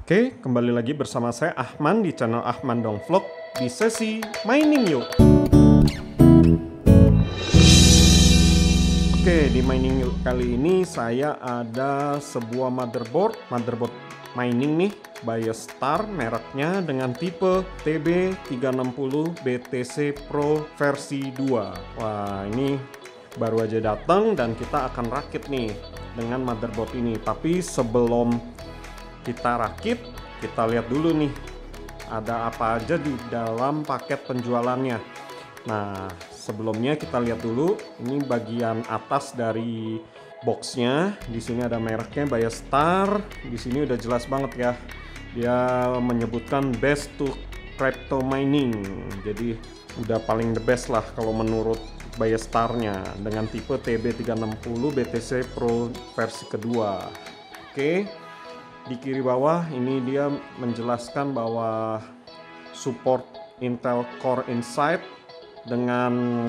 Oke, kembali lagi bersama saya Ahman di channel Ahman Dong Vlog di sesi mining yuk. Oke, di mining yuk kali ini saya ada sebuah motherboard mining nih, Biostar mereknya dengan tipe TB360 BTC Pro versi 2. Wah, ini baru aja datang dan kita akan rakit nih dengan motherboard ini. Tapi sebelum kita rakit, kita lihat dulu nih ada apa aja di dalam paket penjualannya. Nah, sebelumnya kita lihat dulu ini bagian atas dari boxnya. Di sini ada mereknya Biostar. Di sini udah jelas banget ya. Dia menyebutkan best to crypto mining. Jadi udah paling the best lah kalau menurut Biostarnya dengan tipe TB360 BTC Pro versi kedua. Oke. Di kiri bawah ini dia menjelaskan bahwa support Intel Core Inside dengan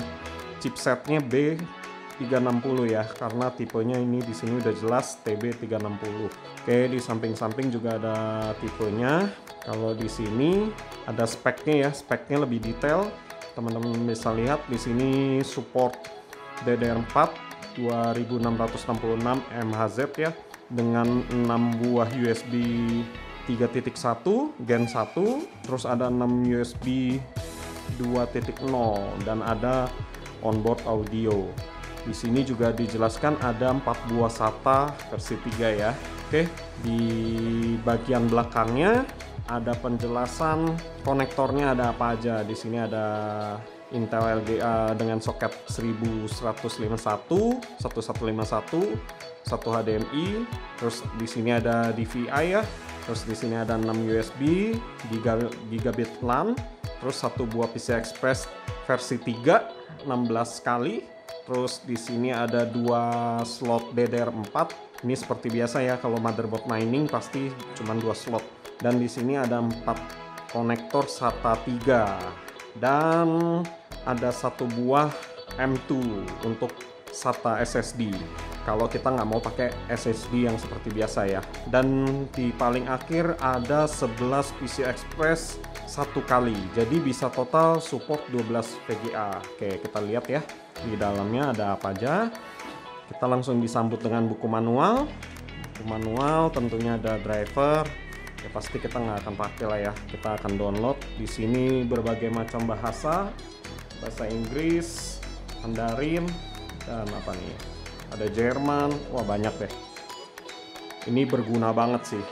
chipsetnya B360 ya, karena tipenya ini di sini udah jelas TB360. Oke, di samping-samping juga ada tipenya. Kalau di sini ada speknya ya, speknya lebih detail. Teman-teman bisa lihat di sini support DDR4 2666 MHz ya, dengan 6 buah USB 3.1 Gen 1, terus ada 6 USB 2.0 dan ada onboard audio. Di sini juga dijelaskan ada 4 buah SATA versi 3 ya. Oke, di bagian belakangnya ada penjelasan konektornya ada apa aja. Di sini ada Intel LGA dengan soket 1151, 1151, satu HDMI, terus di sini ada DVI ya, terus di sini ada 6 USB, gigabit LAN, terus satu buah PCI Express versi 3 16 kali, terus di sini ada 2 slot DDR4. Ini seperti biasa ya, kalau motherboard mining pasti cuma 2 slot. Dan di sini ada 4 konektor SATA 3 dan ada satu buah M2 untuk SATA SSD kalau kita nggak mau pakai SSD yang seperti biasa ya. Dan di paling akhir ada 11 PCI Express 1 kali, jadi bisa total support 12 VGA. Oke, kita lihat ya di dalamnya ada apa aja. Kita langsung disambut dengan buku manual. Buku manual tentunya ada driver ya, pasti kita nggak akan pakai lah ya, kita akan download. Di sini berbagai macam bahasa Inggris, Mandarin, dan apa nih, ada Jerman. Wah, banyak deh, ini berguna banget sih.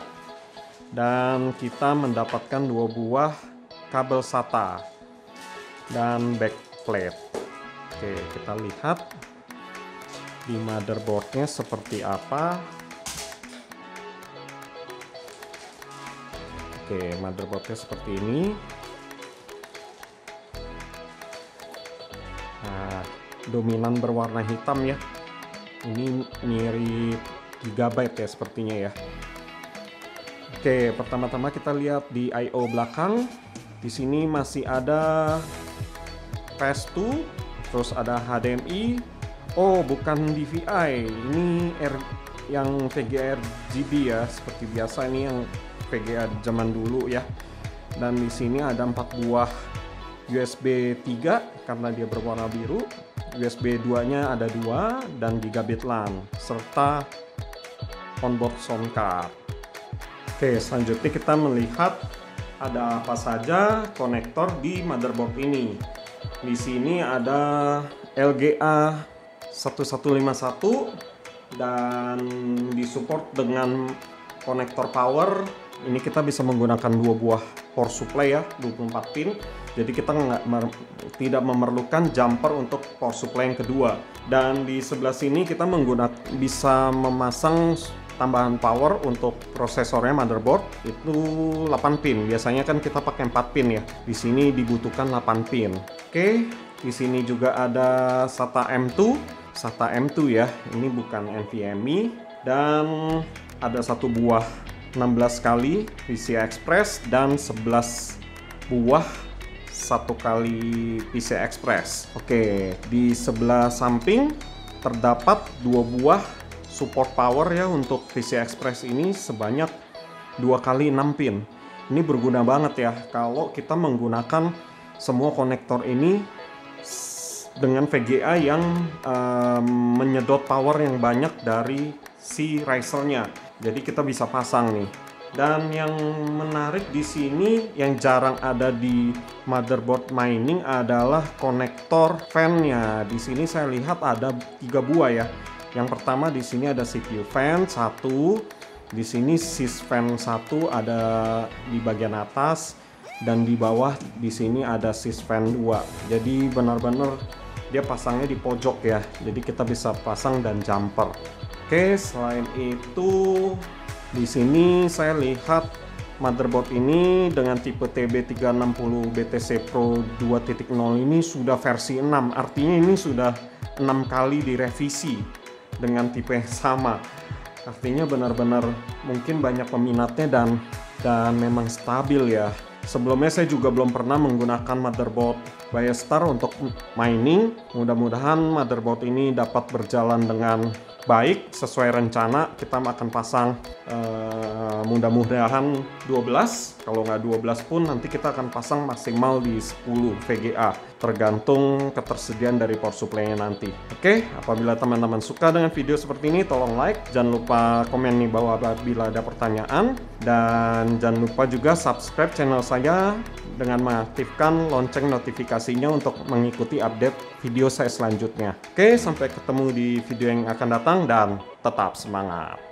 Dan kita mendapatkan 2 buah kabel SATA dan backplate. Oke, kita lihat di motherboardnya seperti apa. Oke, motherboardnya seperti ini. Nah, dominan berwarna hitam ya. Ini mirip Gigabyte ya sepertinya ya. Oke, pertama-tama kita lihat di I/O belakang. Di sini masih ada PS2, terus ada HDMI. Oh, bukan DVI. Ini yang VGA RGB ya, seperti biasa ini yang VGA zaman dulu ya. Dan di sini ada 4 buah USB 3 karena dia berwarna biru. USB 2-nya ada 2 dan gigabit LAN serta onboard sound card. Oke, selanjutnya kita melihat ada apa saja konektor di motherboard ini. Di sini ada LGA 1151 dan disupport dengan konektor power. Ini kita bisa menggunakan 2 buah power supply ya, 24 pin. Jadi kita tidak memerlukan jumper untuk power supply yang kedua. Dan di sebelah sini kita bisa memasang tambahan power untuk prosesornya motherboard itu 8 pin. Biasanya kan kita pakai 4 pin ya. Di sini dibutuhkan 8 pin. Oke, di sini juga ada SATA M2. SATA M2 ya. Ini bukan NVMe, dan ada 1 buah 16 kali PCI Express dan 11 buah 1 kali PCI Express. Oke, di sebelah samping terdapat 2 buah support power ya untuk PCI Express ini sebanyak 2 kali 6 pin. Ini berguna banget ya kalau kita menggunakan semua konektor ini dengan VGA yang menyedot power yang banyak dari si risernya. Jadi kita bisa pasang nih. Dan yang menarik di sini yang jarang ada di motherboard mining adalah konektor fan-nya. Di sini saya lihat ada 3 buah ya. Yang pertama di sini ada CPU fan 1, di sini sys fan 1 ada di bagian atas, dan di bawah di sini ada sys fan 2. Jadi benar-benar dia pasangnya di pojok ya. Jadi kita bisa pasang dan jumper. Oke, selain itu di sini saya lihat motherboard ini dengan tipe TB360 BTC Pro 2.0 ini sudah versi 6. Artinya ini sudah 6 kali direvisi dengan tipe yang sama. Artinya benar-benar mungkin banyak peminatnya dan memang stabil ya. Sebelumnya saya juga belum pernah menggunakan motherboard Biostar untuk mining. Mudah-mudahan motherboard ini dapat berjalan dengan baik sesuai rencana. Kita akan pasang mudah-mudahan 12. Kalau nggak 12 pun nanti kita akan pasang maksimal di 10 VGA, tergantung ketersediaan dari power supply-nya nanti. Oke, apabila teman-teman suka dengan video seperti ini, tolong like, jangan lupa komen di bawah apabila ada pertanyaan, dan jangan lupa juga subscribe channel saya dengan mengaktifkan lonceng notifikasinya untuk mengikuti update video saya selanjutnya. Oke, sampai ketemu di video yang akan datang dan tetap semangat.